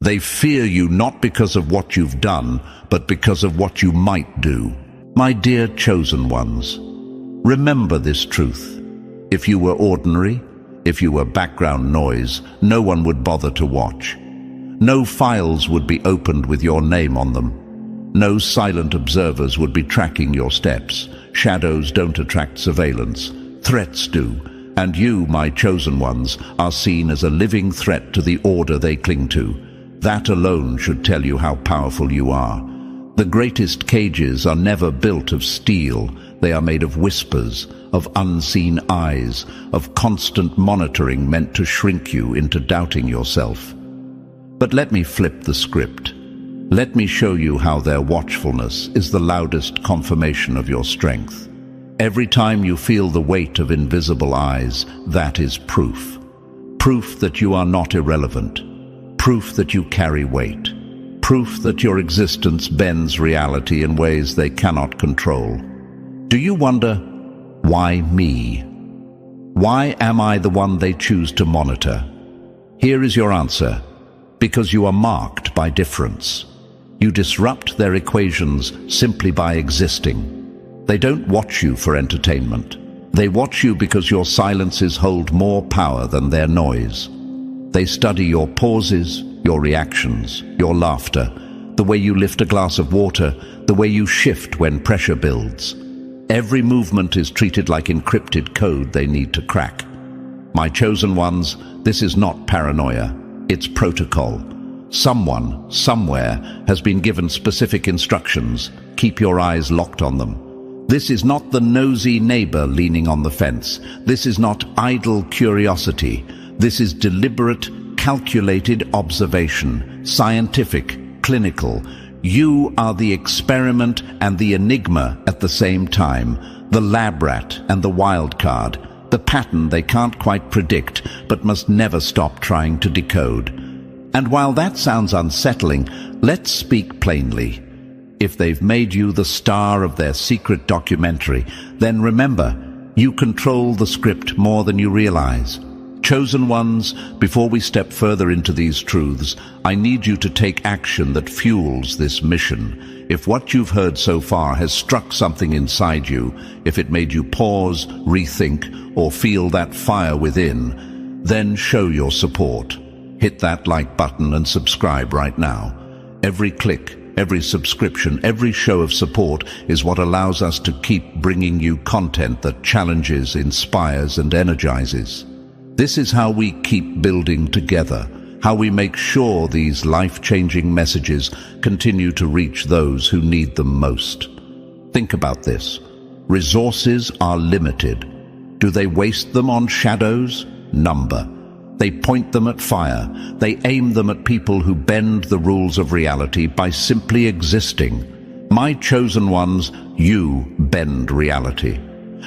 They fear you not because of what you've done, but because of what you might do. My dear chosen ones, remember this truth. If you were ordinary, if you were background noise, no one would bother to watch. No files would be opened with your name on them. No silent observers would be tracking your steps. Shadows don't attract surveillance. Threats do. And you, my chosen ones, are seen as a living threat to the order they cling to. That alone should tell you how powerful you are. The greatest cages are never built of steel. They are made of whispers, of unseen eyes, of constant monitoring meant to shrink you into doubting yourself. But let me flip the script. Let me show you how their watchfulness is the loudest confirmation of your strength. Every time you feel the weight of invisible eyes, that is proof. Proof that you are not irrelevant. Proof that you carry weight. Proof that your existence bends reality in ways they cannot control. Do you wonder, why me? Why am I the one they choose to monitor? Here is your answer. Because you are marked by difference. You disrupt their equations simply by existing. They don't watch you for entertainment. They watch you because your silences hold more power than their noise. They study your pauses, your reactions, your laughter, the way you lift a glass of water, the way you shift when pressure builds. Every movement is treated like encrypted code they need to crack. My chosen ones, this is not paranoia, it's protocol. Someone, somewhere, has been given specific instructions. Keep your eyes locked on them. This is not the nosy neighbor leaning on the fence. This is not idle curiosity. This is deliberate, calculated observation, scientific, clinical. You are the experiment and the enigma at the same time, the lab rat and the wild card, the pattern they can't quite predict but must never stop trying to decode. And while that sounds unsettling, let's speak plainly. If they've made you the star of their secret documentary, then remember, you control the script more than you realize. Chosen ones, before we step further into these truths, I need you to take action that fuels this mission. If what you've heard so far has struck something inside you, if it made you pause, rethink, or feel that fire within, then show your support. Hit that like button and subscribe right now. Every click, every subscription, every show of support is what allows us to keep bringing you content that challenges, inspires, and energizes. This is how we keep building together, how we make sure these life-changing messages continue to reach those who need them most. Think about this. Resources are limited. Do they waste them on shadows? Number. They point them at fire. They aim them at people who bend the rules of reality by simply existing. My chosen ones, you bend reality.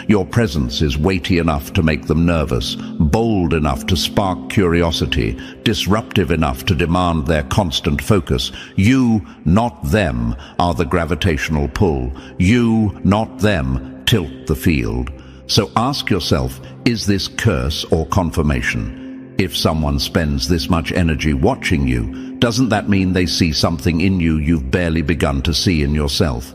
Your presence is weighty enough to make them nervous, bold enough to spark curiosity, disruptive enough to demand their constant focus. You, not them, are the gravitational pull. You, not them, tilt the field. So ask yourself, is this curse or confirmation? If someone spends this much energy watching you, doesn't that mean they see something in you you've barely begun to see in yourself?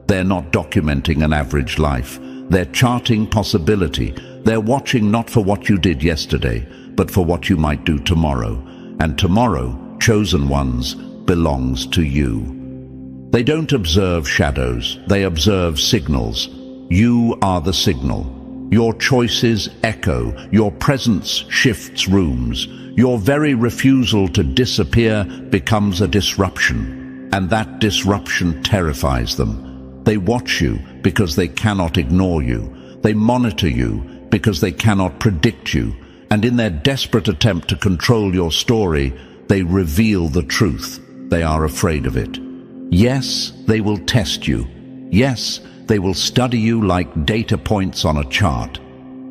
They're not documenting an average life. They're charting possibility. They're watching not for what you did yesterday, but for what you might do tomorrow. And tomorrow, chosen ones, belongs to you. They don't observe shadows. They observe signals. You are the signal. Your choices echo. Your presence shifts rooms. Your very refusal to disappear becomes a disruption. And that disruption terrifies them. They watch you because they cannot ignore you. They monitor you because they cannot predict you. And in their desperate attempt to control your story, they reveal the truth. They are afraid of it. Yes, they will test you. Yes, they will study you like data points on a chart.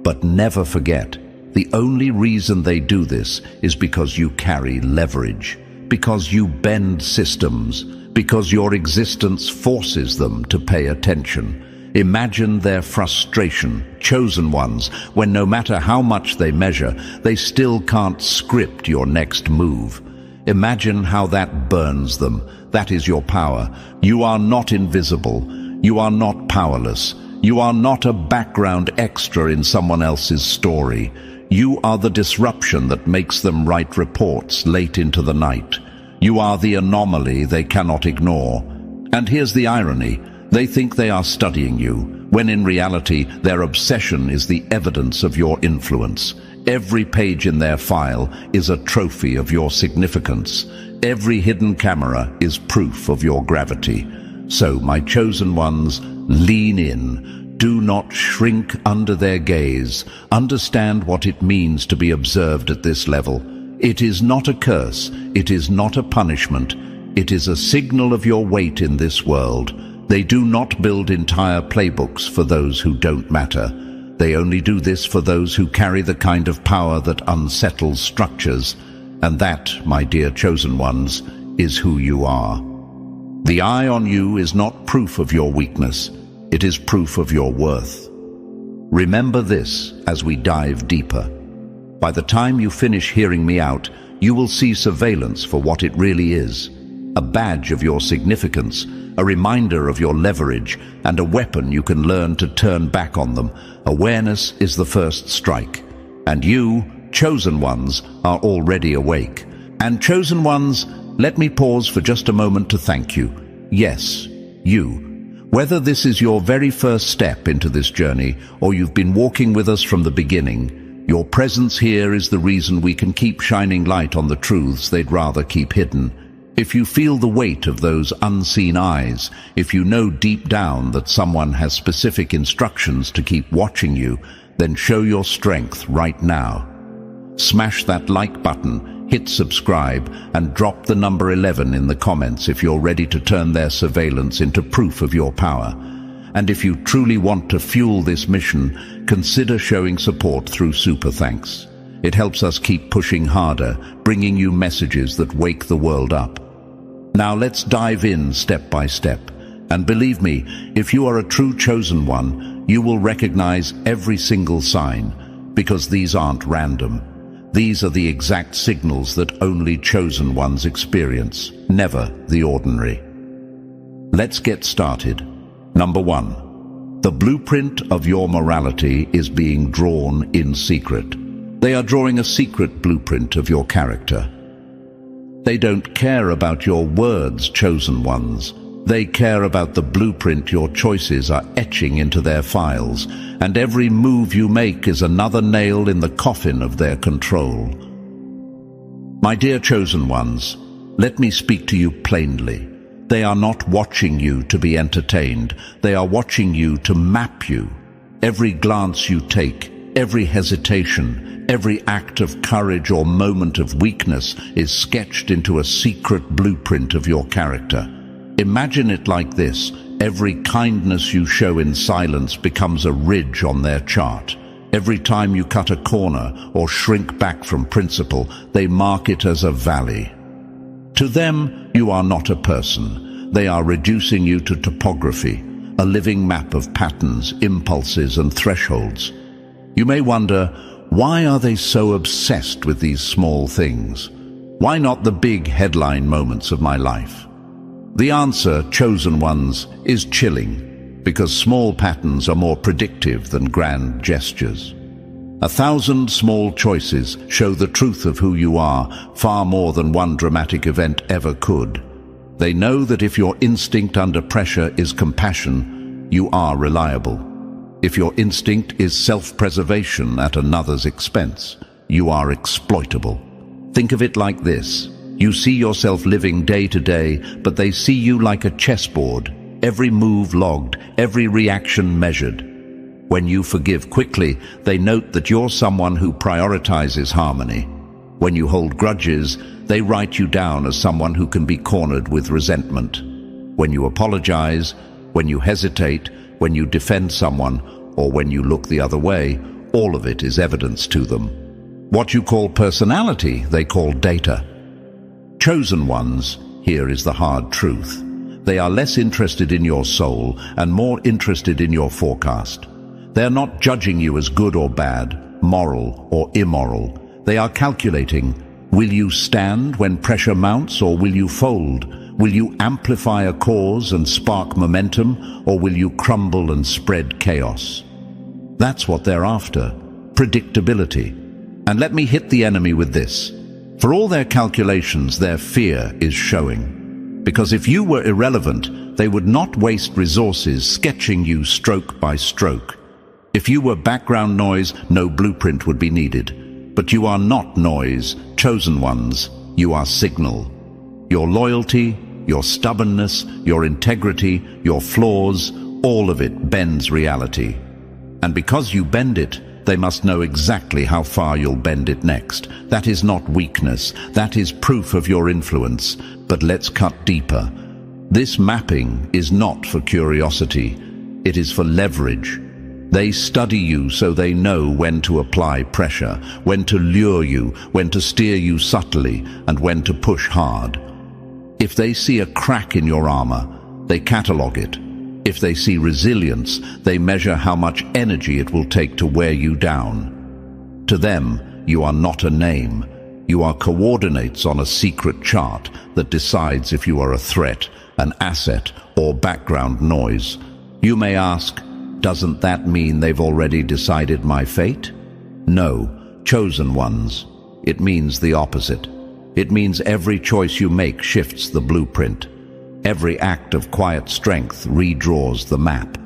But never forget, the only reason they do this is because you carry leverage, because you bend systems, because your existence forces them to pay attention. Imagine their frustration, chosen ones, when no matter how much they measure, they still can't script your next move. Imagine how that burns them. That is your power. You are not invisible. You are not powerless. You are not a background extra in someone else's story. You are the disruption that makes them write reports late into the night. You are the anomaly they cannot ignore. And here's the irony. They think they are studying you, when in reality their obsession is the evidence of your influence. Every page in their file is a trophy of your significance. Every hidden camera is proof of your gravity. So, my chosen ones, lean in. Do not shrink under their gaze. Understand what it means to be observed at this level. It is not a curse. It is not a punishment. It is a signal of your weight in this world. They do not build entire playbooks for those who don't matter. They only do this for those who carry the kind of power that unsettles structures. And that, my dear chosen ones, is who you are. The eye on you is not proof of your weakness. It is proof of your worth. Remember this as we dive deeper. By the time you finish hearing me out, you will see surveillance for what it really is. A badge of your significance, a reminder of your leverage, and a weapon you can learn to turn back on them. Awareness is the first strike. And you, chosen ones, are already awake. And chosen ones, let me pause for just a moment to thank you. Yes, you. Whether this is your very first step into this journey, or you've been walking with us from the beginning, your presence here is the reason we can keep shining light on the truths they'd rather keep hidden. If you feel the weight of those unseen eyes, if you know deep down that someone has specific instructions to keep watching you, then show your strength right now. Smash that like button, hit subscribe, and drop the number 11 in the comments if you're ready to turn their surveillance into proof of your power. And if you truly want to fuel this mission, consider showing support through Super Thanks. It helps us keep pushing harder, bringing you messages that wake the world up. Now let's dive in step by step. And believe me, if you are a true chosen one, you will recognize every single sign, because these aren't random. These are the exact signals that only chosen ones experience, never the ordinary. Let's get started. Number 1. The blueprint of your morality is being drawn in secret. They are drawing a secret blueprint of your character. They don't care about your words, chosen ones. They care about the blueprint your choices are etching into their files, and every move you make is another nail in the coffin of their control. My dear chosen ones, let me speak to you plainly. They are not watching you to be entertained. They are watching you to map you. Every glance you take, every hesitation, every act of courage or moment of weakness is sketched into a secret blueprint of your character. Imagine it like this. Every kindness you show in silence becomes a ridge on their chart. Every time you cut a corner or shrink back from principle, they mark it as a valley. To them, you are not a person. They are reducing you to topography, a living map of patterns, impulses, and thresholds. You may wonder, why are they so obsessed with these small things? Why not the big headline moments of my life? The answer, chosen ones, is chilling, because small patterns are more predictive than grand gestures. 1,000 small choices show the truth of who you are, far more than one dramatic event ever could. They know that if your instinct under pressure is compassion, you are reliable. If your instinct is self-preservation at another's expense, you are exploitable. Think of it like this. You see yourself living day to day, but they see you like a chessboard, every move logged, every reaction measured. When you forgive quickly, they note that you're someone who prioritizes harmony. When you hold grudges, they write you down as someone who can be cornered with resentment. When you apologize, when you hesitate, when you defend someone, or when you look the other way, all of it is evidence to them. What you call personality, they call data. Chosen ones, here is the hard truth. They are less interested in your soul and more interested in your forecast. They are not judging you as good or bad, moral or immoral. They are calculating, Will you stand when pressure mounts, or will you fold? Will you amplify a cause and spark momentum, or will you crumble and spread chaos? That's what they're after, predictability. And let me hit the enemy with this. For all their calculations, their fear is showing. Because if you were irrelevant, they would not waste resources sketching you stroke by stroke. If you were background noise, no blueprint would be needed. But you are not noise, chosen ones. You are signal. Your loyalty, your stubbornness, your integrity, your flaws, all of it bends reality. And because you bend it, they must know exactly how far you'll bend it next. That is not weakness. That is proof of your influence. But let's cut deeper. This mapping is not for curiosity. It is for leverage. They study you so they know when to apply pressure, when to lure you, when to steer you subtly, and when to push hard. If they see a crack in your armor, they catalog it. If they see resilience, they measure how much energy it will take to wear you down. To them, you are not a name. You are coordinates on a secret chart that decides if you are a threat, an asset, or background noise. You may ask, doesn't that mean they've already decided my fate? No, chosen ones. It means the opposite. It means every choice you make shifts the blueprint. Every act of quiet strength redraws the map.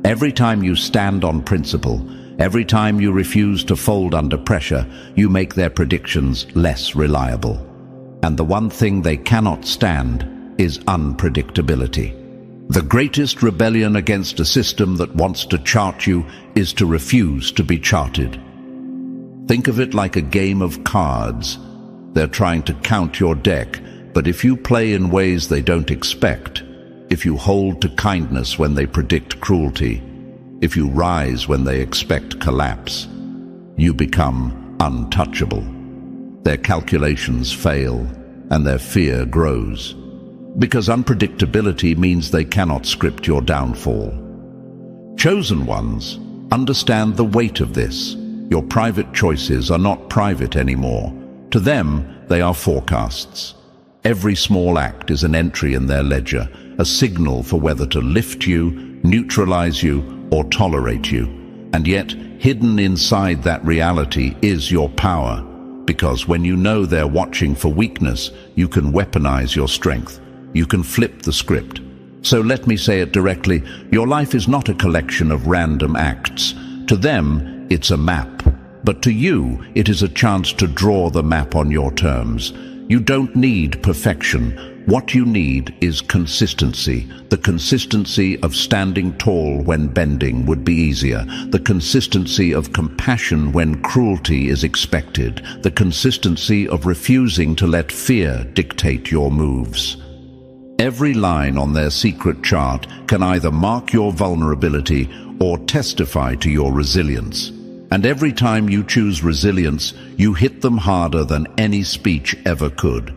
Every time you stand on principle, every time you refuse to fold under pressure, you make their predictions less reliable. And the one thing they cannot stand is unpredictability. The greatest rebellion against a system that wants to chart you is to refuse to be charted. Think of it like a game of cards. They're trying to count your deck, but if you play in ways they don't expect, if you hold to kindness when they predict cruelty, if you rise when they expect collapse, you become untouchable. Their calculations fail, and their fear grows. Because unpredictability means they cannot script your downfall. Chosen ones understand the weight of this. Your private choices are not private anymore. To them, they are forecasts. Every small act is an entry in their ledger, a signal for whether to lift you, neutralize you, or tolerate you. And yet, hidden inside that reality is your power. Because when you know they're watching for weakness, you can weaponize your strength. You can flip the script. So let me say it directly, your life is not a collection of random acts. To them, it's a map. But to you, it is a chance to draw the map on your terms. You don't need perfection. What you need is consistency. The consistency of standing tall when bending would be easier. The consistency of compassion when cruelty is expected. The consistency of refusing to let fear dictate your moves. Every line on their secret chart can either mark your vulnerability or testify to your resilience. And every time you choose resilience, you hit them harder than any speech ever could.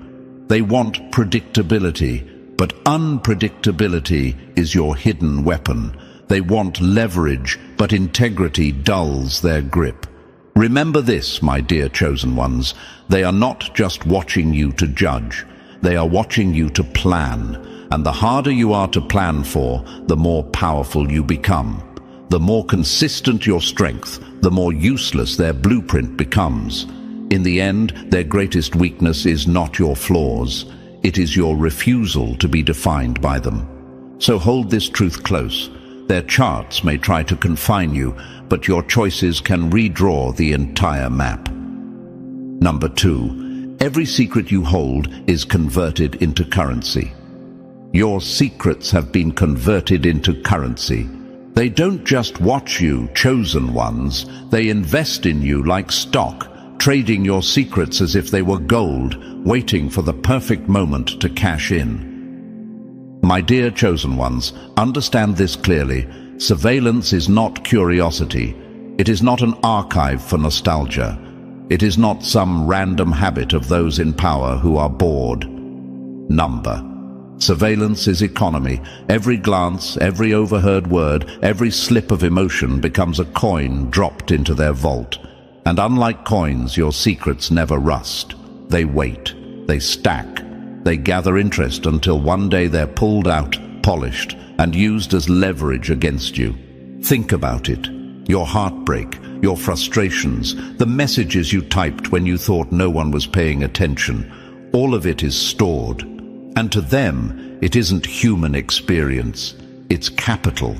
They want predictability, but unpredictability is your hidden weapon. They want leverage, but integrity dulls their grip. Remember this, my dear chosen ones. They are not just watching you to judge. They are watching you to plan. And the harder you are to plan for, the more powerful you become. The more consistent your strength, the more useless their blueprint becomes. In the end, their greatest weakness is not your flaws. It is your refusal to be defined by them. So hold this truth close. Their charts may try to confine you, but your choices can redraw the entire map. Number 2, every secret you hold is converted into currency. Your secrets have been converted into currency. They don't just watch you, chosen ones. They invest in you like stock, trading your secrets as if they were gold, waiting for the perfect moment to cash in. My dear chosen ones, understand this clearly. Surveillance is not curiosity. It is not an archive for nostalgia. It is not some random habit of those in power who are bored. Number. Surveillance is economy. Every glance, every overheard word, every slip of emotion becomes a coin dropped into their vault. And unlike coins, your secrets never rust. they wait, they stack, they gather interest until one day they're pulled out, polished, and used as leverage against you. Think about it. Your heartbreak, your frustrations, the messages you typed when you thought no one was paying attention, all of it is stored. And to them, it isn't human experience. It's capital,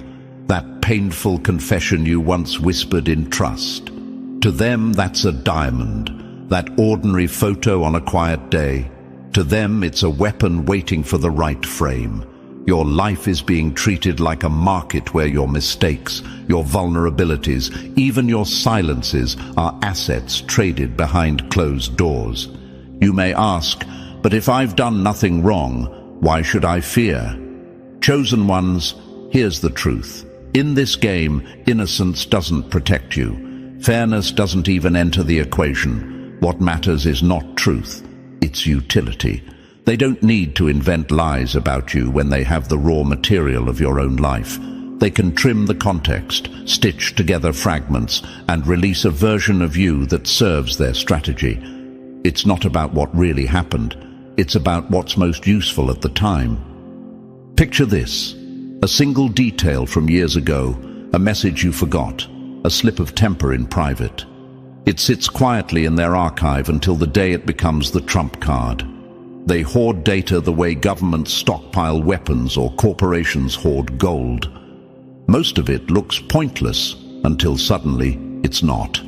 that painful confession you once whispered in trust. To them, that's a diamond, that ordinary photo on a quiet day. To them, it's a weapon waiting for the right frame. Your life is being treated like a market where your mistakes, your vulnerabilities, even your silences are assets traded behind closed doors. You may ask, but if I've done nothing wrong, why should I fear? Chosen ones, here's the truth. In this game, innocence doesn't protect you. Fairness doesn't even enter the equation. What matters is not truth, it's utility. They don't need to invent lies about you when they have the raw material of your own life. They can trim the context, stitch together fragments, and release a version of you that serves their strategy. It's not about what really happened. It's about what's most useful at the time. Picture this: a single detail from years ago, a message you forgot, a slip of temper in private. It sits quietly in their archive until the day it becomes the trump card. They hoard data the way governments stockpile weapons or corporations hoard gold. Most of it looks pointless until suddenly it's not.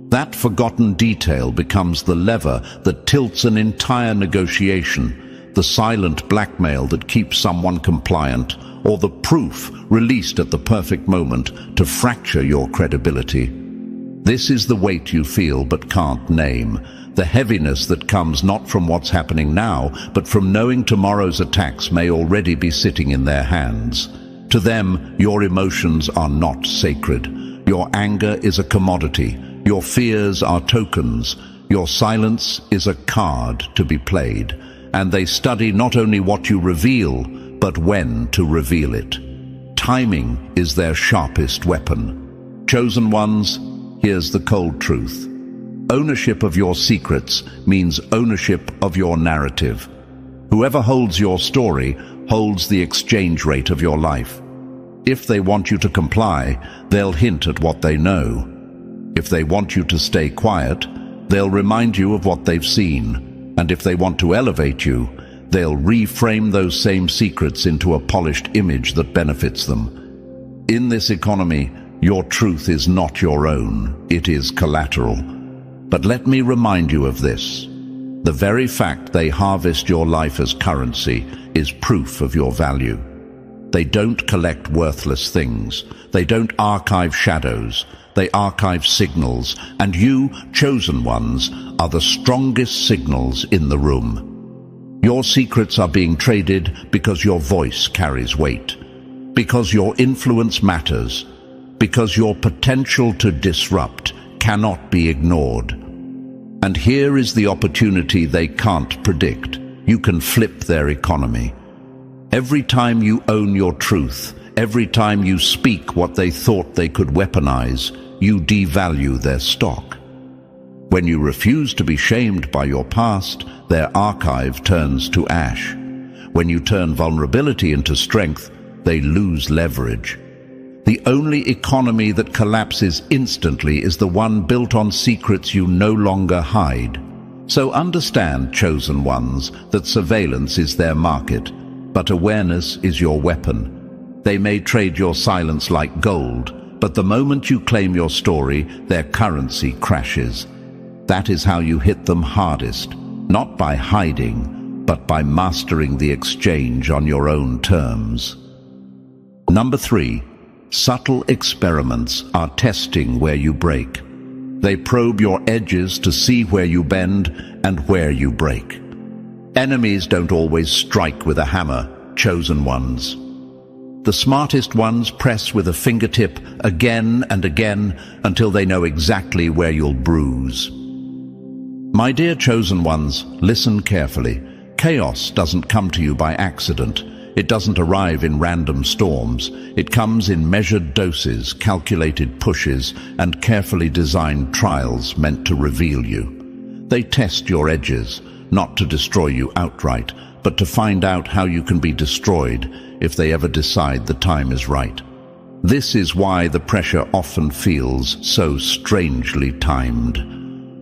That forgotten detail becomes the lever that tilts an entire negotiation, the silent blackmail that keeps someone compliant, or the proof released at the perfect moment to fracture your credibility. This is the weight you feel but can't name. The heaviness that comes not from what's happening now, but from knowing tomorrow's attacks may already be sitting in their hands. To them, your emotions are not sacred. Your anger is a commodity. Your fears are tokens. Your silence is a card to be played. And they study not only what you reveal, but when to reveal it. Timing is their sharpest weapon. Chosen ones, here's the cold truth. Ownership of your secrets means ownership of your narrative. Whoever holds your story holds the exchange rate of your life. If they want you to comply, they'll hint at what they know. If they want you to stay quiet, they'll remind you of what they've seen. And if they want to elevate you, they'll reframe those same secrets into a polished image that benefits them. In this economy, your truth is not your own, it is collateral. But let me remind you of this. The very fact they harvest your life as currency is proof of your value. They don't collect worthless things. They don't archive shadows. They archive signals, and you, chosen ones, are the strongest signals in the room. Your secrets are being traded because your voice carries weight, because your influence matters, because your potential to disrupt cannot be ignored. And here is the opportunity they can't predict. You can flip their economy. Every time you own your truth, every time you speak what they thought they could weaponize, you devalue their stock. When you refuse to be shamed by your past, their archive turns to ash. When you turn vulnerability into strength, they lose leverage. The only economy that collapses instantly is the one built on secrets you no longer hide. So understand, chosen ones, that surveillance is their market, but awareness is your weapon. They may trade your silence like gold, but the moment you claim your story, their currency crashes. That is how you hit them hardest, not by hiding, but by mastering the exchange on your own terms. Number 3. Subtle experiments are testing where you break. They probe your edges to see where you bend and where you break. Enemies don't always strike with a hammer, chosen ones. The smartest ones press with a fingertip again and again until they know exactly where you'll bruise. My dear chosen ones, listen carefully. Chaos doesn't come to you by accident. It doesn't arrive in random storms. It comes in measured doses, calculated pushes, and carefully designed trials meant to reveal you. They test your edges, not to destroy you outright, but to find out how you can be destroyed if they ever decide the time is right. This is why the pressure often feels so strangely timed.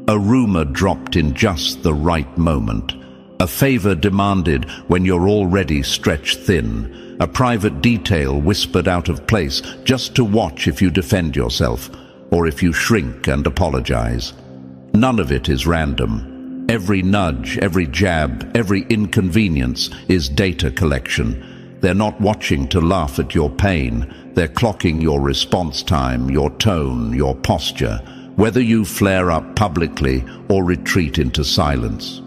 A rumor dropped in just the right moment. A favor demanded when you're already stretched thin. A private detail whispered out of place just to watch if you defend yourself, or if you shrink and apologize. None of it is random. Every nudge, every jab, every inconvenience is data collection. They're not watching to laugh at your pain. They're clocking your response time, your tone, your posture, whether you flare up publicly or retreat into silence.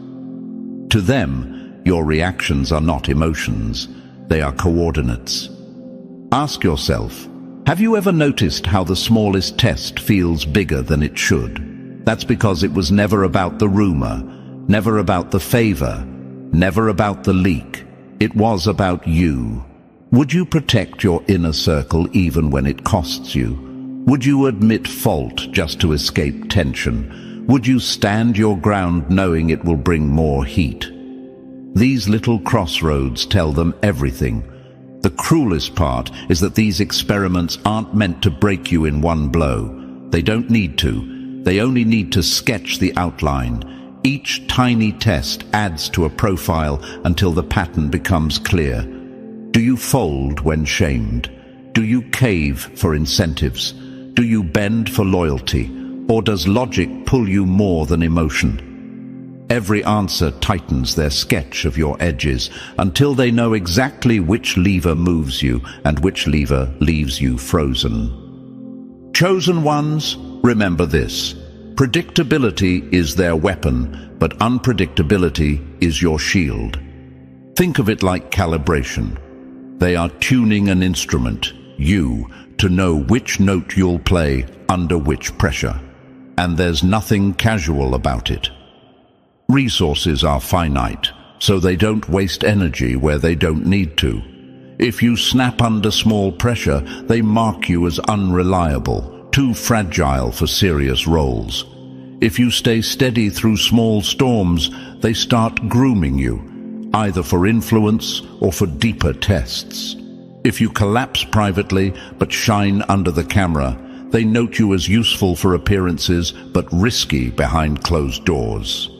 To them, your reactions are not emotions. They are coordinates. Ask yourself, have you ever noticed how the smallest test feels bigger than it should? That's because it was never about the rumor, never about the favor, never about the leak. It was about you. Would you protect your inner circle even when it costs you? Would you admit fault just to escape tension? Would you stand your ground knowing it will bring more heat? These little crossroads tell them everything. The cruelest part is that these experiments aren't meant to break you in one blow. They don't need to. They only need to sketch the outline. Each tiny test adds to a profile until the pattern becomes clear. Do you fold when shamed? Do you cave for incentives? Do you bend for loyalty? Or does logic pull you more than emotion? Every answer tightens their sketch of your edges until they know exactly which lever moves you and which lever leaves you frozen. Chosen ones, remember this. Predictability is their weapon, but unpredictability is your shield. Think of it like calibration. They are tuning an instrument, you, to know which note you'll play under which pressure. And there's nothing casual about it. Resources are finite, so they don't waste energy where they don't need to. If you snap under small pressure, they mark you as unreliable, too fragile for serious roles. If you stay steady through small storms, they start grooming you, either for influence or for deeper tests. If you collapse privately but shine under the camera, they note you as useful for appearances but risky behind closed doors.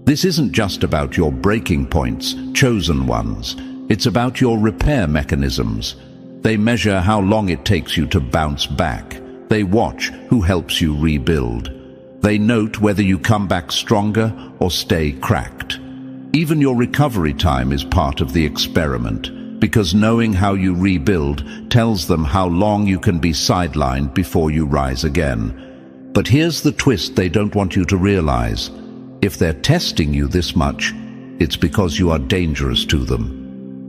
This isn't just about your breaking points, chosen ones. It's about your repair mechanisms. They measure how long it takes you to bounce back. They watch who helps you rebuild. They note whether you come back stronger or stay cracked. Even your recovery time is part of the experiment, because knowing how you rebuild tells them how long you can be sidelined before you rise again. But here's the twist they don't want you to realize. If they're testing you this much, it's because you are dangerous to them.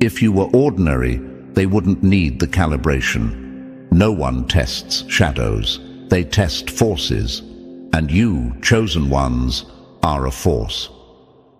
If you were ordinary, they wouldn't need the calibration. No one tests shadows. They test forces. And you, chosen ones, are a force.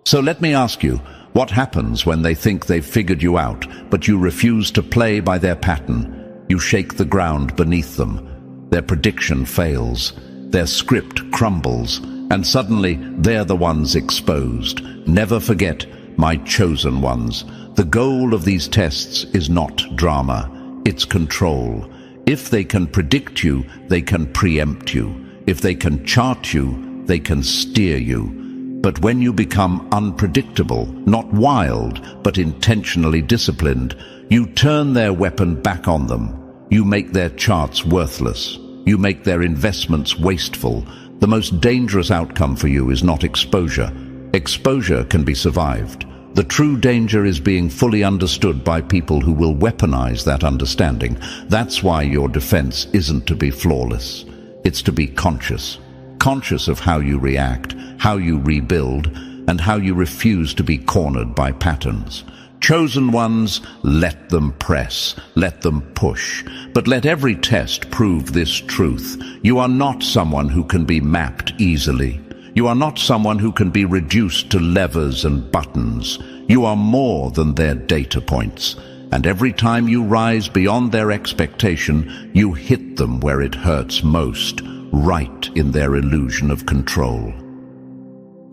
So let me ask you, what happens when they think they've figured you out, but you refuse to play by their pattern? You shake the ground beneath them. Their prediction fails. Their script crumbles. And suddenly, they're the ones exposed. Never forget, my chosen ones. The goal of these tests is not drama. It's control. If they can predict you, they can preempt you. If they can chart you, they can steer you. But when you become unpredictable, not wild, but intentionally disciplined, you turn their weapon back on them. You make their charts worthless. You make their investments wasteful. The most dangerous outcome for you is not exposure. Exposure can be survived. The true danger is being fully understood by people who will weaponize that understanding. That's why your defense isn't to be flawless. It's to be conscious. Conscious of how you react, how you rebuild, and how you refuse to be cornered by patterns. Chosen ones, let them press, let them push. But let every test prove this truth. You are not someone who can be mapped easily. You are not someone who can be reduced to levers and buttons. You are more than their data points. And every time you rise beyond their expectation, you hit them where it hurts most, right in their illusion of control.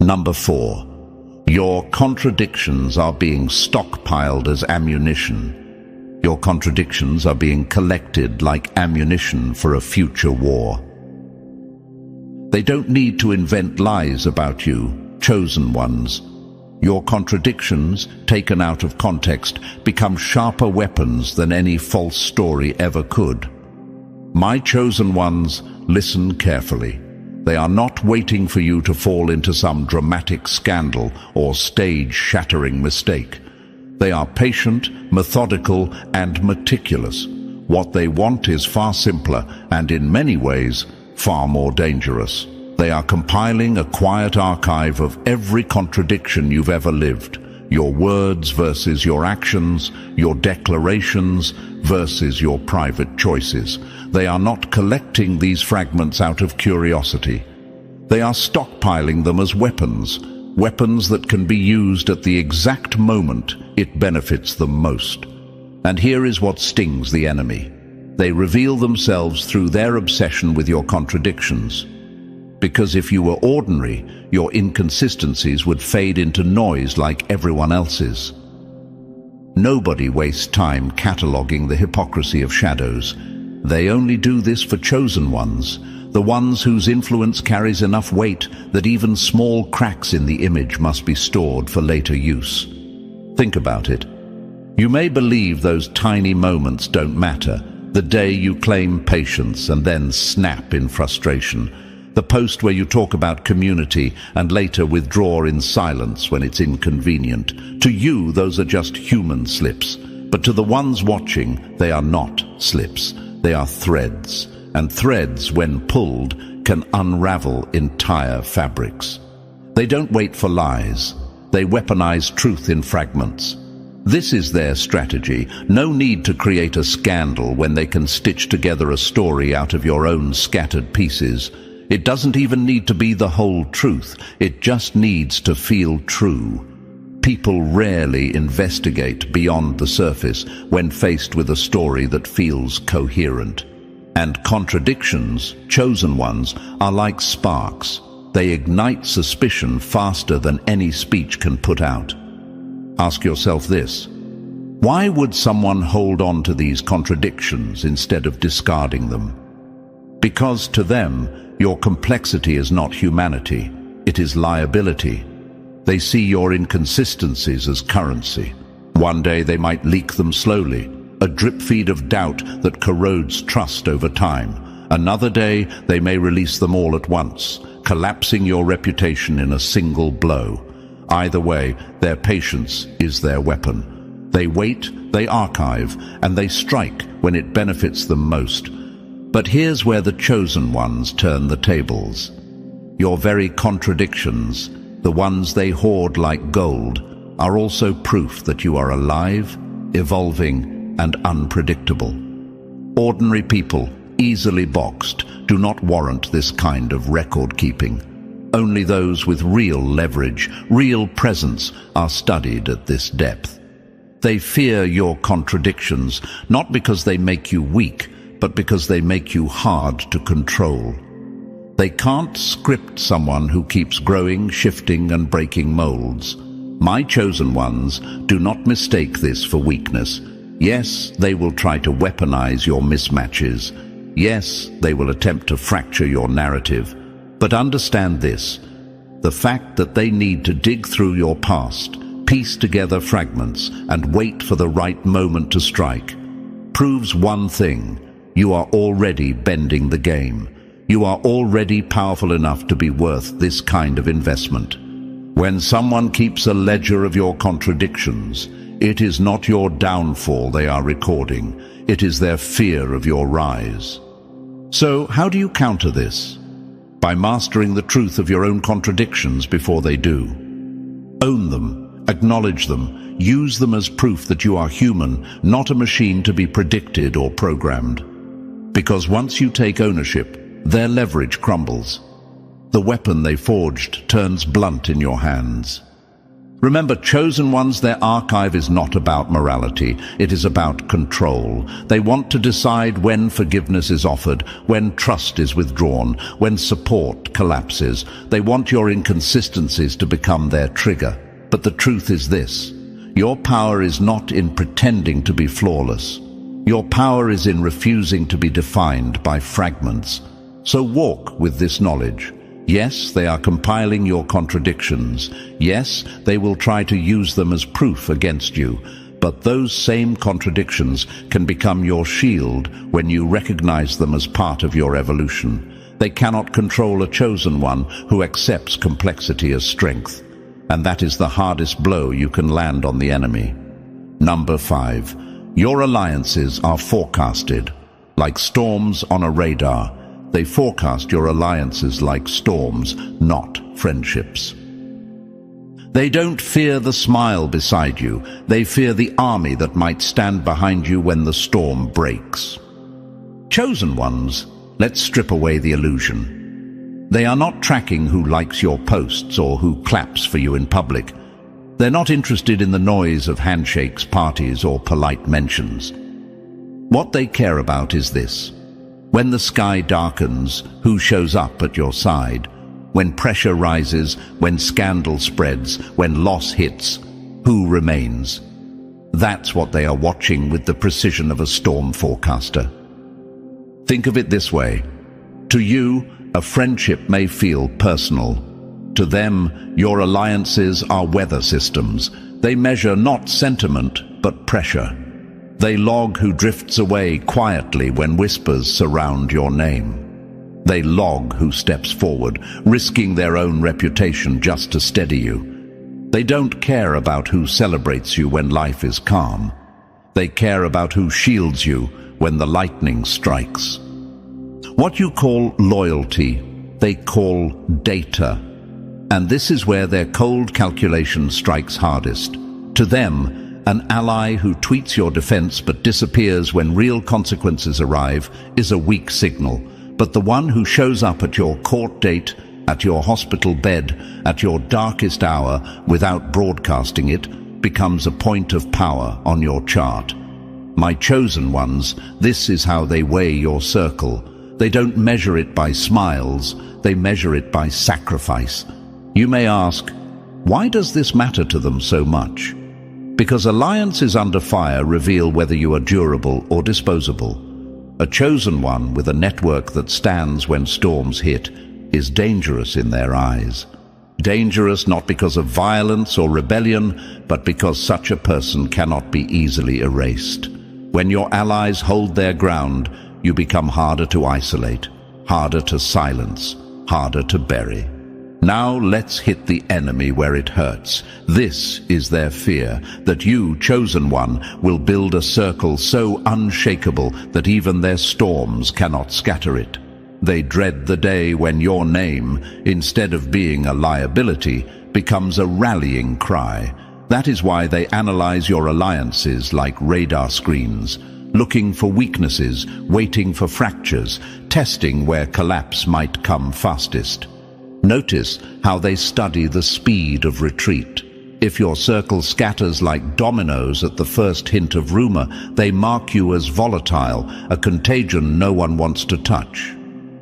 Number 4. Your contradictions are being stockpiled as ammunition. Your contradictions are being collected like ammunition for a future war. They don't need to invent lies about you, chosen ones. Your contradictions, taken out of context, become sharper weapons than any false story ever could. My chosen ones, listen carefully. They are not waiting for you to fall into some dramatic scandal or stage-shattering mistake. They are patient, methodical, and meticulous. What they want is far simpler and, in many ways, far more dangerous. They are compiling a quiet archive of every contradiction you've ever lived. Your words versus your actions, your declarations versus your private choices. They are not collecting these fragments out of curiosity. They are stockpiling them as weapons, weapons that can be used at the exact moment it benefits them most. And here is what stings the enemy. They reveal themselves through their obsession with your contradictions. Because if you were ordinary, your inconsistencies would fade into noise like everyone else's. Nobody wastes time cataloging the hypocrisy of shadows. They only do this for chosen ones, the ones whose influence carries enough weight that even small cracks in the image must be stored for later use. Think about it. You may believe those tiny moments don't matter, the day you claim patience and then snap in frustration. The post where you talk about community and later withdraw in silence when it's inconvenient. To you, those are just human slips. But to the ones watching, they are not slips. They are threads. And threads, when pulled, can unravel entire fabrics. They don't wait for lies. They weaponize truth in fragments. This is their strategy. No need to create a scandal when they can stitch together a story out of your own scattered pieces. It doesn't even need to be the whole truth. It just needs to feel true. People rarely investigate beyond the surface when faced with a story that feels coherent. And contradictions, chosen ones, are like sparks. They ignite suspicion faster than any speech can put out. Ask yourself this: why would someone hold on to these contradictions instead of discarding them? Because to them, your complexity is not humanity, it is liability. They see your inconsistencies as currency. One day they might leak them slowly, a drip feed of doubt that corrodes trust over time. Another day they may release them all at once, collapsing your reputation in a single blow. Either way, their patience is their weapon. They wait, they archive, and they strike when it benefits them most. But here's where the chosen ones turn the tables. Your very contradictions, the ones they hoard like gold, are also proof that you are alive, evolving, and unpredictable. Ordinary people, easily boxed, do not warrant this kind of record-keeping. Only those with real leverage, real presence, are studied at this depth. They fear your contradictions, not because they make you weak, but because they make you hard to control. They can't script someone who keeps growing, shifting, and breaking molds. My chosen ones do not mistake this for weakness. Yes, they will try to weaponize your mismatches. Yes, they will attempt to fracture your narrative. But understand this: the fact that they need to dig through your past, piece together fragments, and wait for the right moment to strike proves one thing: you are already bending the game. You are already powerful enough to be worth this kind of investment. When someone keeps a ledger of your contradictions, it is not your downfall they are recording. It is their fear of your rise. So, how do you counter this? By mastering the truth of your own contradictions before they do. Own them, acknowledge them, use them as proof that you are human, not a machine to be predicted or programmed. Because once you take ownership, their leverage crumbles. The weapon they forged turns blunt in your hands. Remember, chosen ones, their archive is not about morality. It is about control. They want to decide when forgiveness is offered, when trust is withdrawn, when support collapses. They want your inconsistencies to become their trigger. But the truth is this: your power is not in pretending to be flawless. Your power is in refusing to be defined by fragments. So walk with this knowledge. Yes, they are compiling your contradictions. Yes, they will try to use them as proof against you. But those same contradictions can become your shield when you recognize them as part of your evolution. They cannot control a chosen one who accepts complexity as strength. And that is the hardest blow you can land on the enemy. Number 5. Your alliances are forecasted. Like storms on a radar, they forecast your alliances like storms, not friendships. They don't fear the smile beside you. They fear the army that might stand behind you when the storm breaks. Chosen ones, let's strip away the illusion. They are not tracking who likes your posts or who claps for you in public. They're not interested in the noise of handshakes, parties, or polite mentions. What they care about is this: when the sky darkens, who shows up at your side? When pressure rises, when scandal spreads, when loss hits, who remains? That's what they are watching with the precision of a storm forecaster. Think of it this way. To you, a friendship may feel personal. To them, your alliances are weather systems. They measure not sentiment, but pressure. They log who drifts away quietly when whispers surround your name. They log who steps forward, risking their own reputation just to steady you. They don't care about who celebrates you when life is calm. They care about who shields you when the lightning strikes. What you call loyalty, they call data. And this is where their cold calculation strikes hardest. To them, an ally who tweets your defense but disappears when real consequences arrive is a weak signal. But the one who shows up at your court date, at your hospital bed, at your darkest hour without broadcasting it, becomes a point of power on your chart. My chosen ones, this is how they weigh your circle. They don't measure it by smiles, they measure it by sacrifice. You may ask, why does this matter to them so much? Because alliances under fire reveal whether you are durable or disposable. A chosen one with a network that stands when storms hit is dangerous in their eyes. Dangerous not because of violence or rebellion, but because such a person cannot be easily erased. When your allies hold their ground, you become harder to isolate, harder to silence, harder to bury. Now let's hit the enemy where it hurts. This is their fear, that you, chosen one, will build a circle so unshakable that even their storms cannot scatter it. They dread the day when your name, instead of being a liability, becomes a rallying cry. That is why they analyze your alliances like radar screens, looking for weaknesses, waiting for fractures, testing where collapse might come fastest. Notice how they study the speed of retreat. If your circle scatters like dominoes at the first hint of rumor, they mark you as volatile, a contagion no one wants to touch.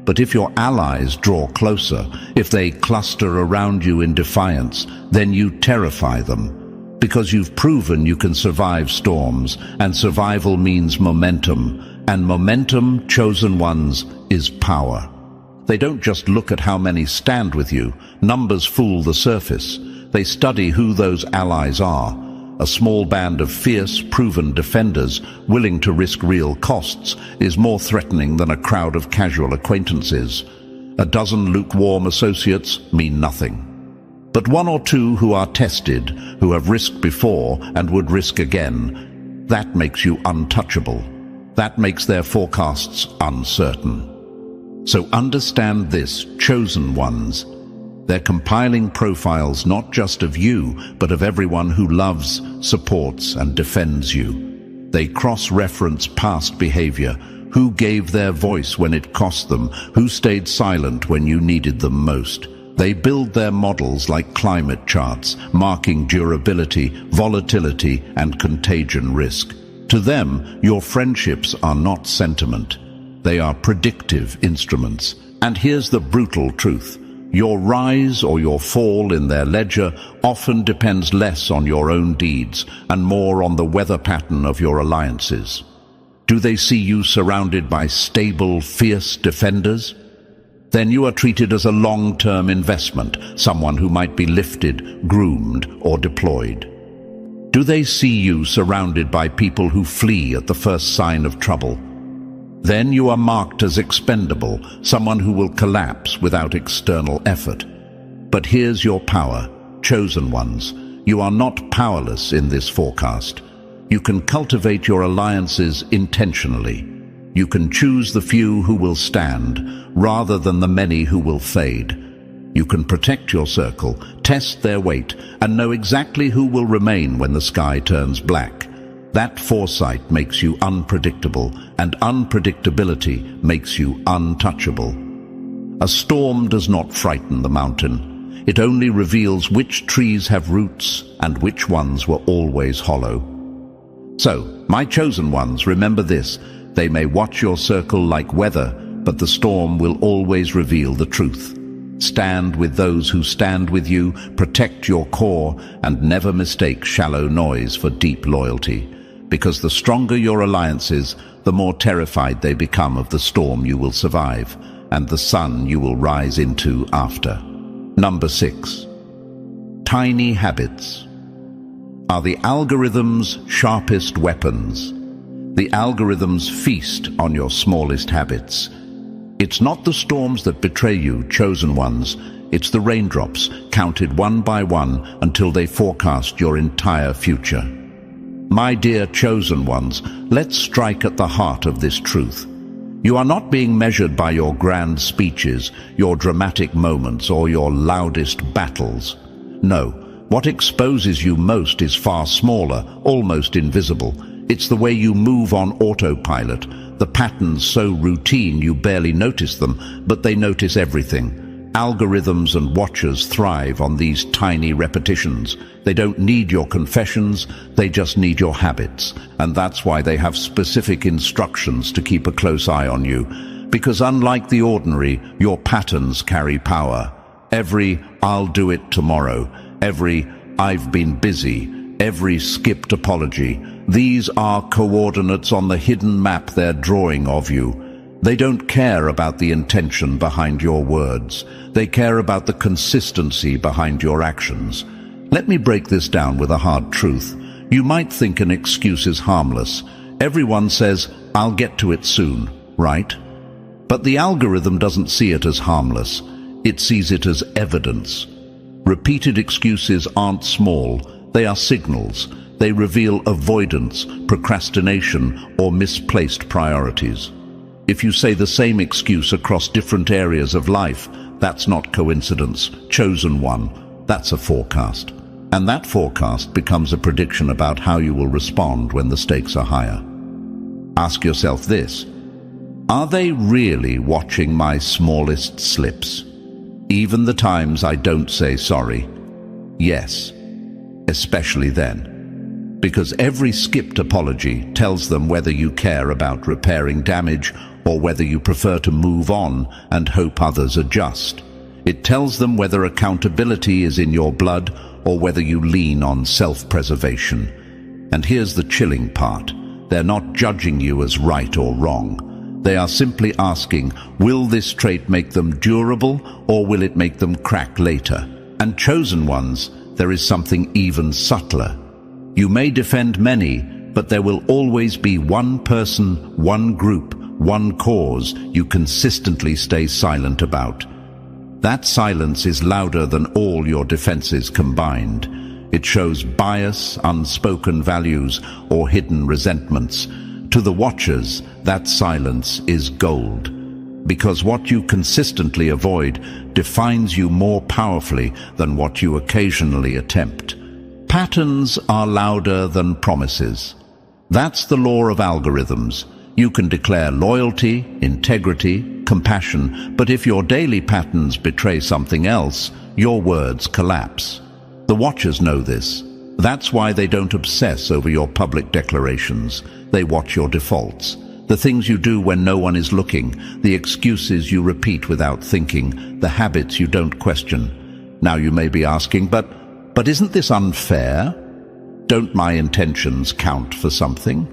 But if your allies draw closer, if they cluster around you in defiance, then you terrify them. Because you've proven you can survive storms, and survival means momentum, and momentum, chosen ones, is power. They don't just look at how many stand with you. Numbers fool the surface. They study who those allies are. A small band of fierce, proven defenders, willing to risk real costs, is more threatening than a crowd of casual acquaintances. A dozen lukewarm associates mean nothing. But one or two who are tested, who have risked before and would risk again, that makes you untouchable. That makes their forecasts uncertain. So understand this, chosen ones. They're compiling profiles not just of you, but of everyone who loves, supports, and defends you. They cross-reference past behavior. Who gave their voice when it cost them? Who stayed silent when you needed them most? They build their models like climate charts, marking durability, volatility, and contagion risk. To them, your friendships are not sentiment. They are predictive instruments. And here's the brutal truth. Your rise or your fall in their ledger often depends less on your own deeds and more on the weather pattern of your alliances. Do they see you surrounded by stable, fierce defenders? Then you are treated as a long-term investment, someone who might be lifted, groomed, or deployed. Do they see you surrounded by people who flee at the first sign of trouble? Then you are marked as expendable, someone who will collapse without external effort. But here's your power, chosen ones. You are not powerless in this forecast. You can cultivate your alliances intentionally. You can choose the few who will stand, rather than the many who will fade. You can protect your circle, test their weight, and know exactly who will remain when the sky turns black. That foresight makes you unpredictable, and unpredictability makes you untouchable. A storm does not frighten the mountain. It only reveals which trees have roots and which ones were always hollow. So, my chosen ones, remember this. They may watch your circle like weather, but the storm will always reveal the truth. Stand with those who stand with you, protect your core, and never mistake shallow noise for deep loyalty. Because the stronger your alliances, the more terrified they become of the storm you will survive, and the sun you will rise into after. Number 6. Tiny habits. Are the algorithm's sharpest weapons? The algorithms feast on your smallest habits. It's not the storms that betray you, chosen ones. It's the raindrops, counted one by one until they forecast your entire future. My dear chosen ones, let's strike at the heart of this truth. You are not being measured by your grand speeches, your dramatic moments, or your loudest battles. No, what exposes you most is far smaller, almost invisible. It's the way you move on autopilot, the patterns so routine you barely notice them, but they notice everything. Algorithms and watchers thrive on these tiny repetitions. They don't need your confessions, they just need your habits. And that's why they have specific instructions to keep a close eye on you. Because unlike the ordinary, your patterns carry power. Every "I'll do it tomorrow," every "I've been busy," every skipped apology, these are coordinates on the hidden map they're drawing of you. They don't care about the intention behind your words. They care about the consistency behind your actions. Let me break this down with a hard truth. You might think an excuse is harmless. Everyone says, "I'll get to it soon," right? But the algorithm doesn't see it as harmless. It sees it as evidence. Repeated excuses aren't small. They are signals. They reveal avoidance, procrastination, or misplaced priorities. If you say the same excuse across different areas of life, that's not coincidence, chosen one. That's a forecast. And that forecast becomes a prediction about how you will respond when the stakes are higher. Ask yourself this: are they really watching my smallest slips? Even the times I don't say sorry? Yes, especially then. Because every skipped apology tells them whether you care about repairing damage or whether you prefer to move on and hope others adjust. It tells them whether accountability is in your blood or whether you lean on self-preservation. And here's the chilling part. They're not judging you as right or wrong. They are simply asking, will this trait make them durable or will it make them crack later? And chosen ones, there is something even subtler. You may defend many, but there will always be one person, one group, one cause you consistently stay silent about. That silence is louder than all your defenses combined. It shows bias, unspoken values, or hidden resentments. To the watchers, that silence is gold. Because what you consistently avoid defines you more powerfully than what you occasionally attempt. Patterns are louder than promises. That's the law of algorithms. You can declare loyalty, integrity, compassion, but if your daily patterns betray something else, your words collapse. The Watchers know this. That's why they don't obsess over your public declarations. They watch your defaults. The things you do when no one is looking, the excuses you repeat without thinking, the habits you don't question. Now you may be asking, but isn't this unfair? Don't my intentions count for something?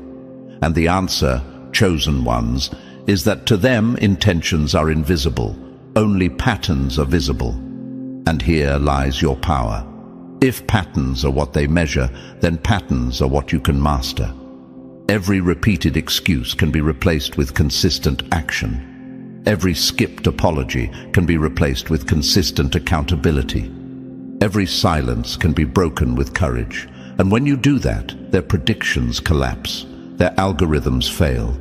And the answer, chosen ones, is that to them intentions are invisible. Only patterns are visible. And here lies your power. If patterns are what they measure, then patterns are what you can master. Every repeated excuse can be replaced with consistent action. Every skipped apology can be replaced with consistent accountability. Every silence can be broken with courage. And when you do that, their predictions collapse. Their algorithms fail.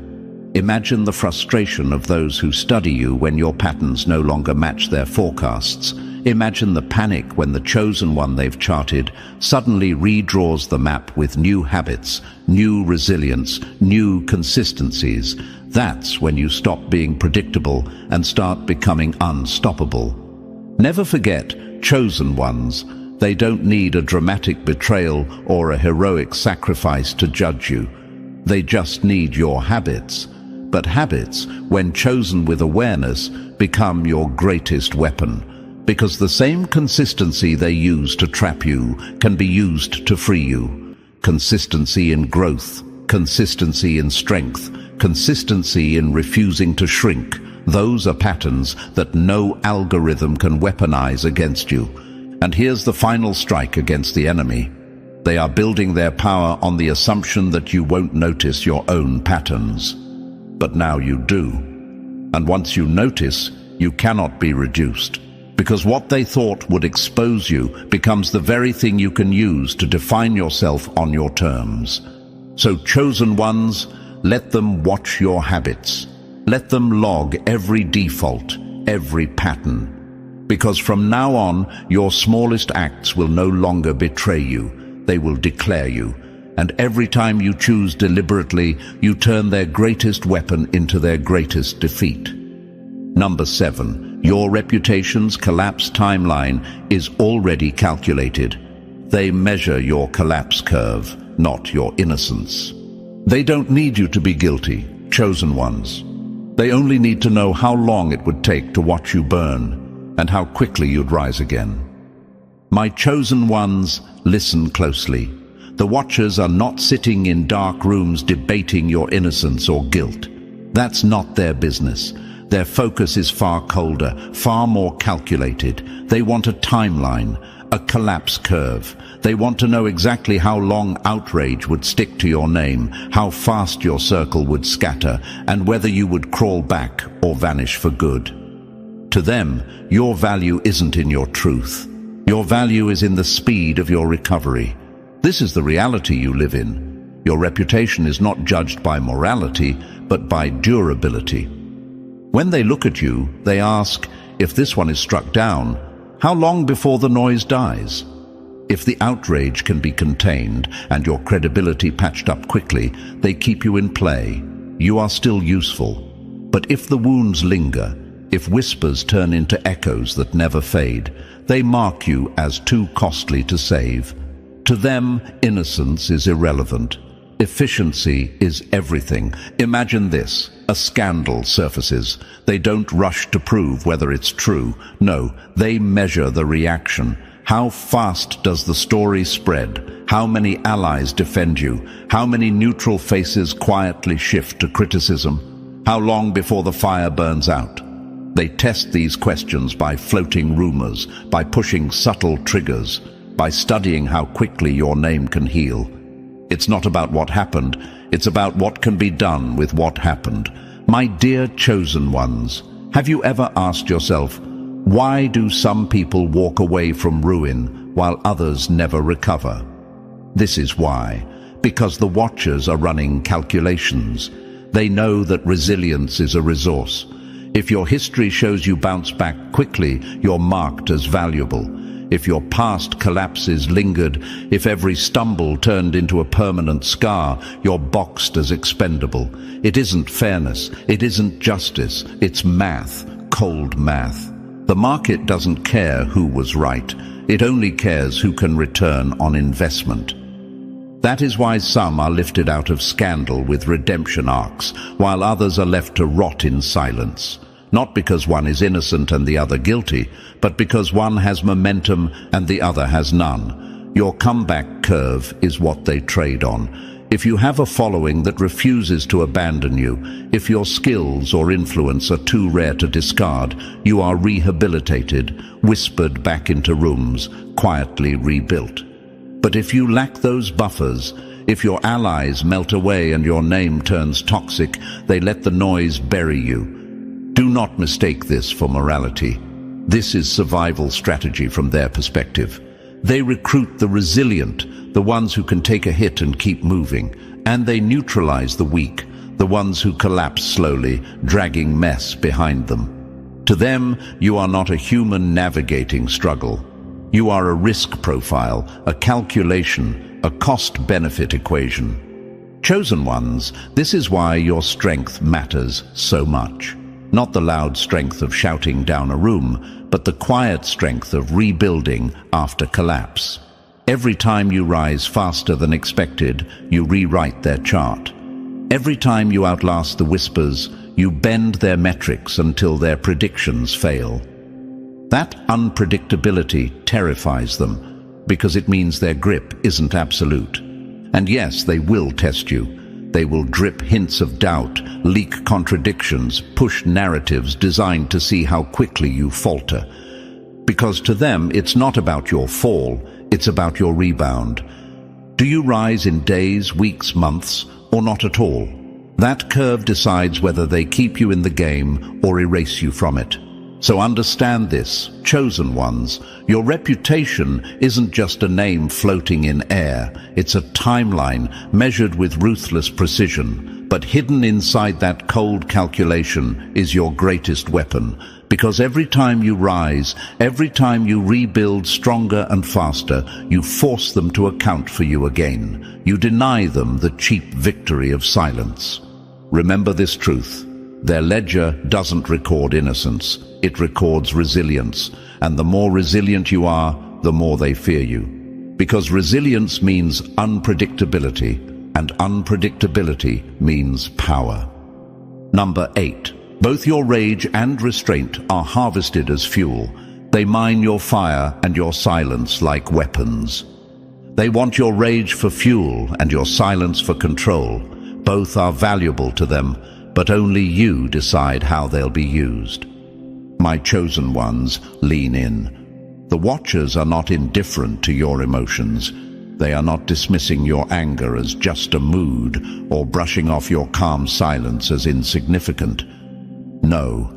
Imagine the frustration of those who study you when your patterns no longer match their forecasts. Imagine the panic when the chosen one they've charted suddenly redraws the map with new habits, new resilience, new consistencies. That's when you stop being predictable and start becoming unstoppable. Never forget, chosen ones, they don't need a dramatic betrayal or a heroic sacrifice to judge you. They just need your habits. But habits, when chosen with awareness, become your greatest weapon. Because the same consistency they use to trap you can be used to free you. Consistency in growth, consistency in strength, consistency in refusing to shrink. Those are patterns that no algorithm can weaponize against you. And here's the final strike against the enemy. They are building their power on the assumption that you won't notice your own patterns. But now you do. And once you notice, you cannot be reduced. Because what they thought would expose you becomes the very thing you can use to define yourself on your terms. So chosen ones, let them watch your habits. Let them log every default, every pattern. Because from now on, your smallest acts will no longer betray you. They will declare you. And every time you choose deliberately, you turn their greatest weapon into their greatest defeat. Number 7. Your reputation's collapse timeline is already calculated. They measure your collapse curve, not your innocence. They don't need you to be guilty, chosen ones. They only need to know how long it would take to watch you burn and how quickly you'd rise again. My chosen ones, listen closely. The Watchers are not sitting in dark rooms debating your innocence or guilt. That's not their business. Their focus is far colder, far more calculated. They want a timeline, a collapse curve. They want to know exactly how long outrage would stick to your name, how fast your circle would scatter, and whether you would crawl back or vanish for good. To them, your value isn't in your truth. Your value is in the speed of your recovery. This is the reality you live in. Your reputation is not judged by morality, but by durability. When they look at you, they ask, if this one is struck down, how long before the noise dies? If the outrage can be contained and your credibility patched up quickly, they keep you in play. You are still useful. But if the wounds linger, if whispers turn into echoes that never fade, they mark you as too costly to save. To them, innocence is irrelevant. Efficiency is everything. Imagine this. A scandal surfaces. They don't rush to prove whether it's true. No, they measure the reaction. How fast does the story spread? How many allies defend you? How many neutral faces quietly shift to criticism? How long before the fire burns out? They test these questions by floating rumors, by pushing subtle triggers, by studying how quickly your name can heal. It's not about what happened, it's about what can be done with what happened. My dear chosen ones, have you ever asked yourself, why do some people walk away from ruin while others never recover? This is why. Because the Watchers are running calculations. They know that resilience is a resource. If your history shows you bounce back quickly, you're marked as valuable. if your past collapses lingered, if every stumble turned into a permanent scar, you're boxed as expendable. It isn't fairness, it isn't justice, it's math, cold math. The market doesn't care who was right, it only cares who can return on investment. That is why some are lifted out of scandal with redemption arcs, while others are left to rot in silence. Not because one is innocent and the other guilty, but because one has momentum and the other has none. Your comeback curve is what they trade on. If you have a following that refuses to abandon you, if your skills or influence are too rare to discard, you are rehabilitated, whispered back into rooms, quietly rebuilt. But if you lack those buffers, if your allies melt away and your name turns toxic, they let the noise bury you. Do not mistake this for morality. This is survival strategy from their perspective. They recruit the resilient, the ones who can take a hit and keep moving, and they neutralize the weak, the ones who collapse slowly, dragging mess behind them. To them, you are not a human navigating struggle. You are a risk profile, a calculation, a cost-benefit equation. Chosen ones, this is why your strength matters so much. Not the loud strength of shouting down a room, but the quiet strength of rebuilding after collapse. Every time you rise faster than expected, you rewrite their chart. Every time you outlast the whispers, you bend their metrics until their predictions fail. That unpredictability terrifies them, because it means their grip isn't absolute. And yes, they will test you. They will drip hints of doubt, leak contradictions, push narratives designed to see how quickly you falter. Because to them, it's not about your fall, it's about your rebound. Do you rise in days, weeks, months, or not at all? That curve decides whether they keep you in the game or erase you from it. So understand this, chosen ones. Your reputation isn't just a name floating in air. It's a timeline measured with ruthless precision. But hidden inside that cold calculation is your greatest weapon. Because every time you rise, every time you rebuild stronger and faster, you force them to account for you again. You deny them the cheap victory of silence. Remember this truth. Their ledger doesn't record innocence. It records resilience, and the more resilient you are, the more they fear you. Because resilience means unpredictability, and unpredictability means power. Number 8. Both your rage and restraint are harvested as fuel. They mine your fire and your silence like weapons. They want your rage for fuel and your silence for control. Both are valuable to them, but only you decide how they'll be used. My chosen ones, lean in. The Watchers are not indifferent to your emotions. They are not dismissing your anger as just a mood or brushing off your calm silence as insignificant. No,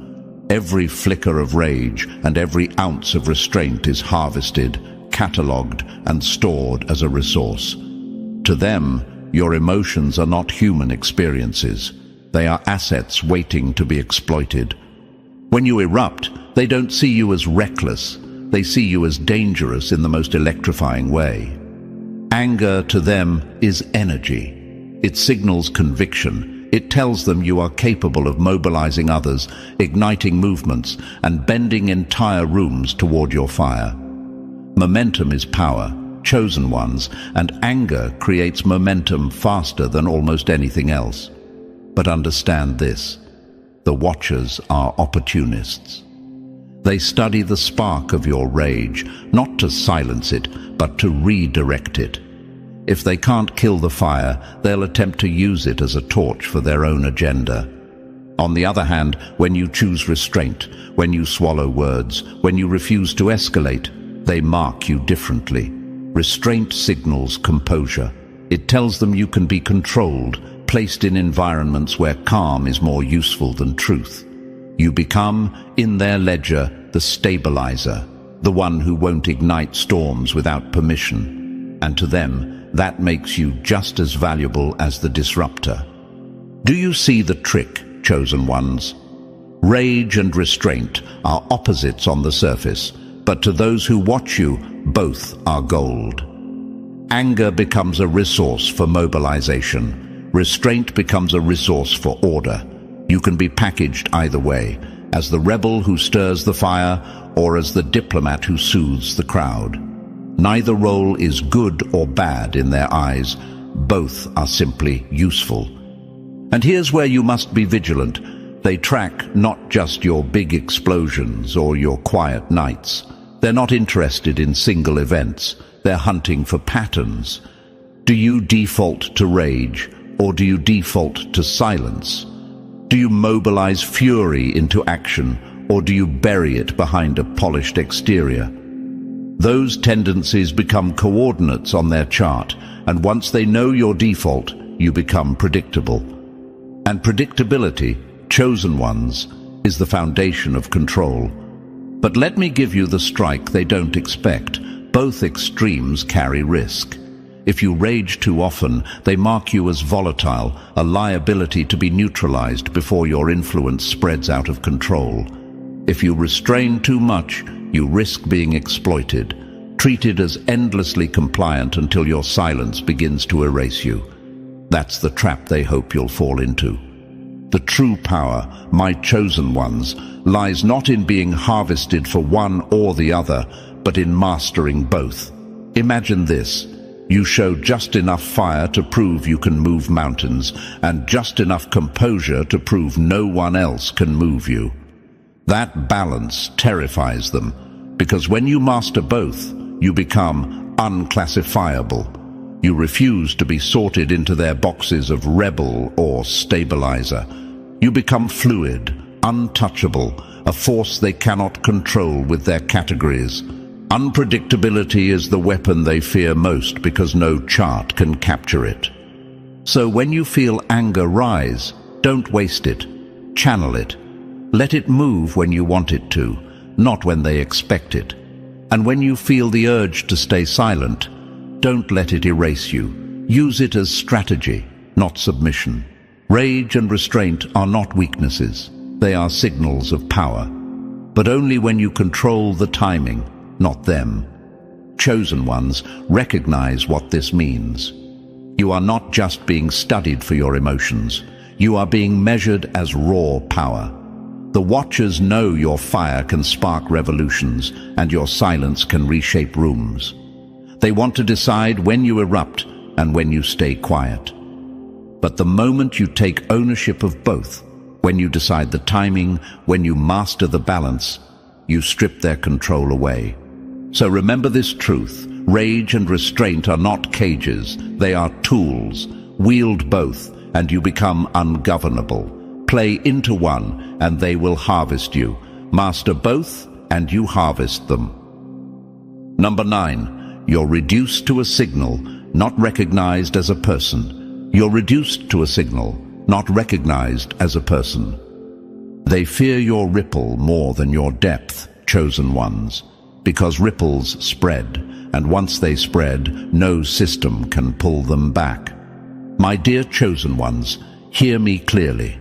every flicker of rage and every ounce of restraint is harvested, catalogued, and stored as a resource. To them, your emotions are not human experiences. They are assets waiting to be exploited. When you erupt, they don't see you as reckless. They see you as dangerous in the most electrifying way. Anger to them is energy. It signals conviction. It tells them you are capable of mobilizing others, igniting movements, and bending entire rooms toward your fire. Momentum is power, chosen ones, and anger creates momentum faster than almost anything else. But understand this. The Watchers are opportunists. They study the spark of your rage, not to silence it, but to redirect it. If they can't kill the fire, they'll attempt to use it as a torch for their own agenda. On the other hand, when you choose restraint, when you swallow words, when you refuse to escalate, they mark you differently. Restraint signals composure. It tells them you can be controlled, placed in environments where calm is more useful than truth. You become, in their ledger, the stabilizer, the one who won't ignite storms without permission. And to them, that makes you just as valuable as the disruptor. Do you see the trick, chosen ones? Rage and restraint are opposites on the surface, but to those who watch you, both are gold. Anger becomes a resource for mobilization. Restraint becomes a resource for order. You can be packaged either way, as the rebel who stirs the fire or as the diplomat who soothes the crowd. Neither role is good or bad in their eyes. Both are simply useful. And here's where you must be vigilant. They track not just your big explosions or your quiet nights. They're not interested in single events. They're hunting for patterns. Do you default to rage, or do you default to silence? Do you mobilize fury into action, or do you bury it behind a polished exterior? Those tendencies become coordinates on their chart, and once they know your default, you become predictable. And predictability, chosen ones, is the foundation of control. But let me give you the strike they don't expect. Both extremes carry risk. If you rage too often, they mark you as volatile, a liability to be neutralized before your influence spreads out of control. If you restrain too much, you risk being exploited, treated as endlessly compliant until your silence begins to erase you. That's the trap they hope you'll fall into. The true power, my chosen ones, lies not in being harvested for one or the other, but in mastering both. Imagine this. You show just enough fire to prove you can move mountains, and just enough composure to prove no one else can move you. That balance terrifies them, because when you master both, you become unclassifiable. You refuse to be sorted into their boxes of rebel or stabilizer. You become fluid, untouchable, a force they cannot control with their categories. Unpredictability is the weapon they fear most because no chart can capture it. So when you feel anger rise, don't waste it. Channel it. Let it move when you want it to, not when they expect it. And when you feel the urge to stay silent, don't let it erase you. Use it as strategy, not submission. Rage and restraint are not weaknesses. They are signals of power. But only when you control the timing, not them. Chosen ones recognize what this means. You are not just being studied for your emotions. You are being measured as raw power. The watchers know your fire can spark revolutions, and your silence can reshape rooms. They want to decide when you erupt and when you stay quiet. But the moment you take ownership of both, when you decide the timing, when you master the balance, you strip their control away. So remember this truth. Rage and restraint are not cages. They are tools. Wield both, and you become ungovernable. Play into one, and they will harvest you. Master both, and you harvest them. Number 9. You're reduced to a signal, not recognized as a person. You're reduced to a signal, not recognized as a person. They fear your ripple more than your depth, chosen ones, because ripples spread, and once they spread, no system can pull them back. My dear chosen ones, hear me clearly.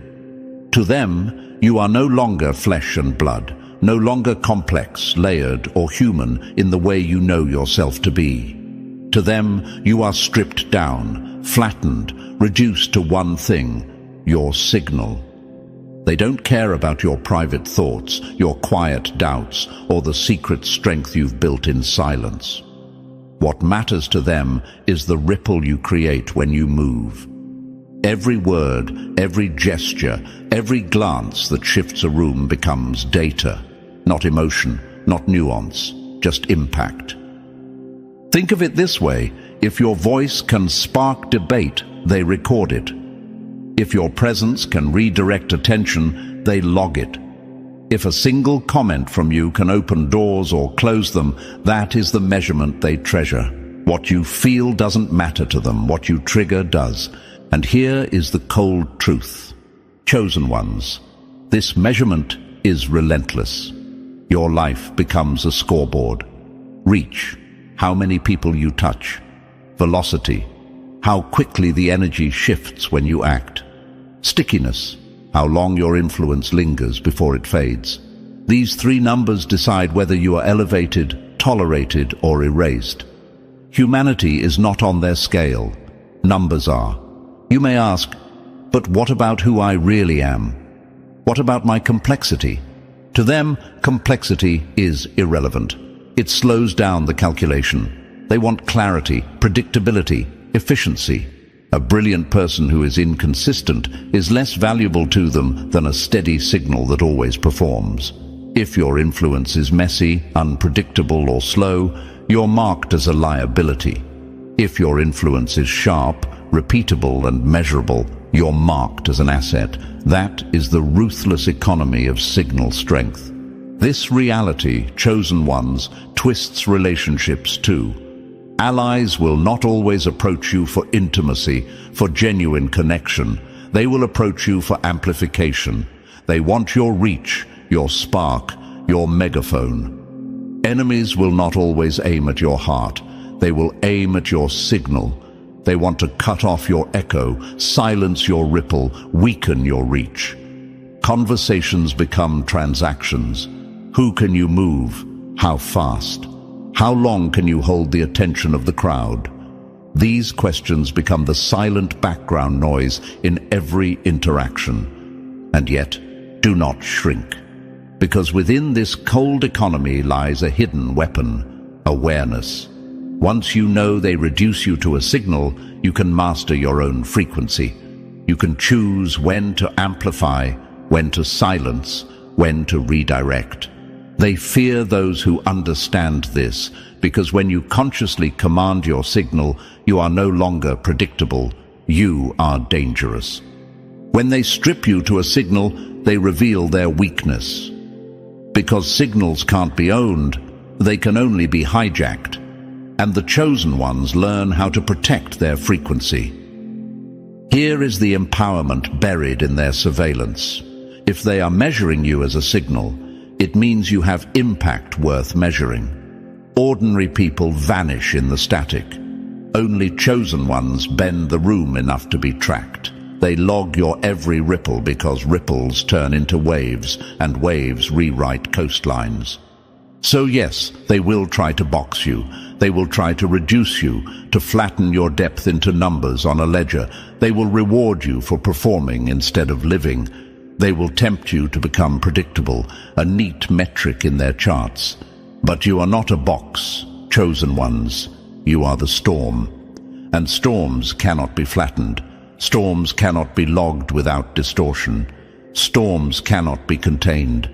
To them, you are no longer flesh and blood, no longer complex, layered, or human in the way you know yourself to be. To them, you are stripped down, flattened, reduced to one thing, your signal. They don't care about your private thoughts, your quiet doubts, or the secret strength you've built in silence. What matters to them is the ripple you create when you move. Every word, every gesture, every glance that shifts a room becomes data, not emotion, not nuance, just impact. Think of it this way: if your voice can spark debate, they record it. If your presence can redirect attention, they log it. If a single comment from you can open doors or close them, that is the measurement they treasure. What you feel doesn't matter to them, what you trigger does. And here is the cold truth. Chosen ones, this measurement is relentless. Your life becomes a scoreboard. Reach, how many people you touch. Velocity, how quickly the energy shifts when you act. Stickiness, how long your influence lingers before it fades. These three numbers decide whether you are elevated, tolerated, or erased. Humanity is not on their scale. Numbers are. You may ask, but what about who I really am? What about my complexity? To them, complexity is irrelevant. It slows down the calculation. They want clarity, predictability, efficiency. A brilliant person who is inconsistent is less valuable to them than a steady signal that always performs. If your influence is messy, unpredictable, or slow, you're marked as a liability. If your influence is sharp, repeatable, and measurable, you're marked as an asset. That is the ruthless economy of signal strength. This reality, chosen ones, twists relationships too. Allies will not always approach you for intimacy, for genuine connection. They will approach you for amplification. They want your reach, your spark, your megaphone. Enemies will not always aim at your heart. They will aim at your signal. They want to cut off your echo, silence your ripple, weaken your reach. Conversations become transactions. Who can you move? How fast? How long can you hold the attention of the crowd? These questions become the silent background noise in every interaction. And yet, do not shrink. Because within this cold economy lies a hidden weapon, awareness. Once you know they reduce you to a signal, you can master your own frequency. You can choose when to amplify, when to silence, when to redirect. They fear those who understand this, because when you consciously command your signal, you are no longer predictable. You are dangerous. When they strip you to a signal, they reveal their weakness. Because signals can't be owned, they can only be hijacked. And the chosen ones learn how to protect their frequency. Here is the empowerment buried in their surveillance. If they are measuring you as a signal, it means you have impact worth measuring. Ordinary people vanish in the static. Only chosen ones bend the room enough to be tracked. They log your every ripple because ripples turn into waves, and waves rewrite coastlines. So yes, they will try to box you. They will try to reduce you, to flatten your depth into numbers on a ledger. They will reward you for performing instead of living. They will tempt you to become predictable, a neat metric in their charts. But you are not a box, chosen ones. You are the storm. And storms cannot be flattened. Storms cannot be logged without distortion. Storms cannot be contained.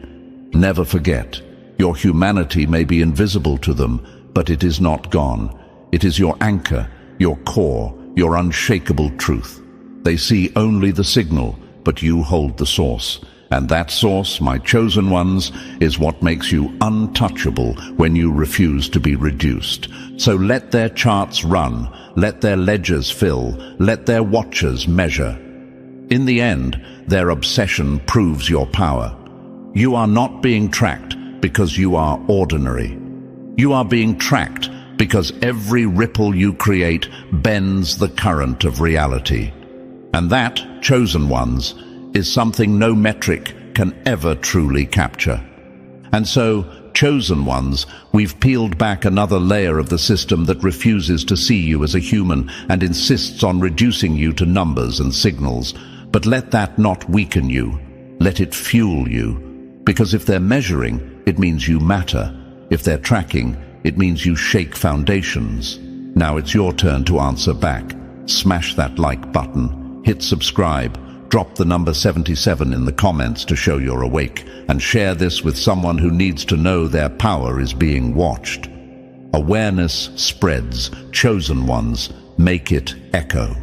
Never forget, your humanity may be invisible to them, but it is not gone. It is your anchor, your core, your unshakable truth. They see only the signal, but you hold the source. And that source, my chosen ones, is what makes you untouchable when you refuse to be reduced. So let their charts run, let their ledgers fill, let their watchers measure. In the end, their obsession proves your power. You are not being tracked because you are ordinary. You are being tracked because every ripple you create bends the current of reality. And that, chosen ones, is something no metric can ever truly capture. And so, chosen ones, we've peeled back another layer of the system that refuses to see you as a human and insists on reducing you to numbers and signals. But let that not weaken you. Let it fuel you. Because if they're measuring, it means you matter. If they're tracking, it means you shake foundations. Now it's your turn to answer back. Smash that like button. Hit subscribe, drop the number 77 in the comments to show you're awake, and share this with someone who needs to know their power is being watched. Awareness spreads, chosen ones make it echo.